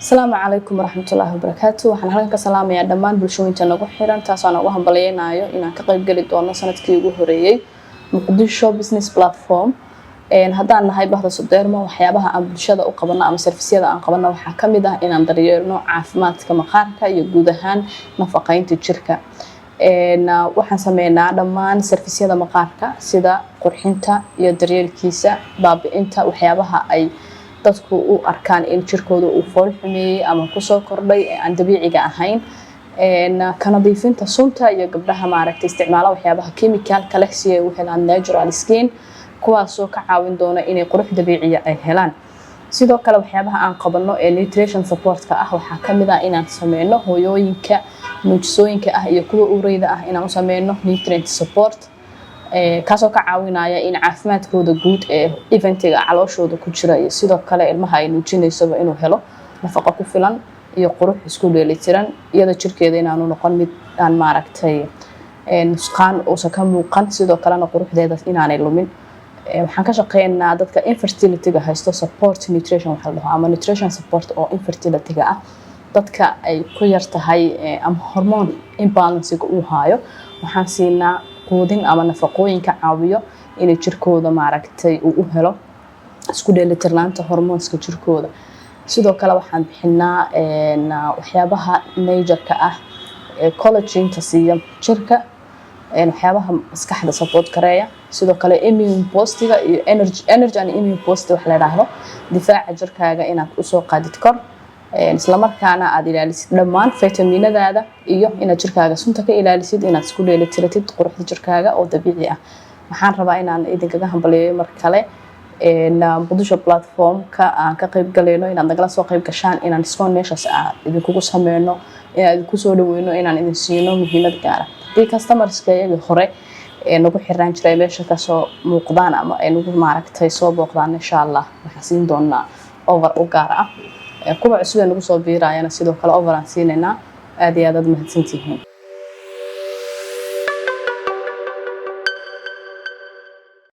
السلام عليكم ورحمة الله وبركاته. waxaan halkan ka salaamayaa dhammaan bulshooyinka nagu xiran taasoo aan ugu hambalyeynaayo inaan ka qayb gali doono sanadkii ugu horeeyay Muqdisho Business Platform. haddaan nahay bahda Sudeermo waxyaabaha aan bulshada u qabano ama serviceyada aan qabano waxaa ka mid ah inaan daryeelno caafimaadka maqaarka iyo guud ahaan nafaqeynta jirka. waxaan sameynaa dhammaan serviceyada maqaarka sida qurxinta iyo daryeelkiisa, baabi'inta waxyaabaha ay dadku u arkaan in jirkooda uu fool xumeeyay ama ku soo kordhay aan dabiiciga ahayn. ka nadiifinta sunta iyo gabdhaha maaragtay isticmaala waxyaabaha chemical-ka leh si ay u helaan natural skin kuwaasoo ka caawin doona inay qurux dabiiciya ay helaan. sidoo kale waxyaabaha aan qabano ee nutrition support-ka ah waxaa ka mid ah inaan sameyno hooyooyinka nuujisooyinka ah iyo kuwa ureyda ah inaan u sameyno nutrient support kaasoo ka caawinaya in caafimaadkooda guud ee eventiga calooshooda ku jira iyo sidoo kale ilmaha ay nuujinayso inuu helo nafaqo ku filan iyo qurux isku dheelitiran iyada jirkeeda inaanu noqon mid aan maaragtay nusqaan oo ka muuqan sidoo kalena quruxdeeda inaanay lumin. waxaan ka shaqeynaa dadka infertility-ga haysto support nutrition waxa la dhaho ama nutrition support oo infertility-ga ah dadka ay ku yar tahay ama hormone imbalance-ga uu haayo waxaan siinaa quudin ama nafaqooyinka caawiyo inay jirkooda maaragtay uu u helo isku dheelitirnaanta hormoonska jirkooda. sidoo kale waxaan bixinaa waxyaabaha major-ka ah collagen-ta siiya jirka waxyaabaha maskaxda support gareeya sidoo kale immune boostiga iyo energy and immune boost wax la yiraahdo difaaca jirkaaga inaad u soo qaadid kor isla markaana aad ilaalisid dhammaan fitamiinadaada iyo inaad jirkaaga sunta ka ilaalisid inaad isku dheelitiratid quruxda jirkaaga oo dabiici ah. waxaan rabaa inaan idinkaga hambalyeeyo mar kale Muqdisho Platform-ka aan ka qayb galayno inaad nagala soo qayb gashaan inaan discount meeshaas idinkugu sameyno inaad idinku soo dhaweyno inaan idin siino muhiimad gaar ah. haddii customerska iyaga hore nagu xiraan jiray meesha ka soo muuqdaan ama ay nagu maaragtay soo booqdaan insha Allah waxaan siin doonaa over u gaar ah kuwa cusub ee nagu soo biirayana sidoo kale over aan siinayna aad iyo aad mahadsantihiin.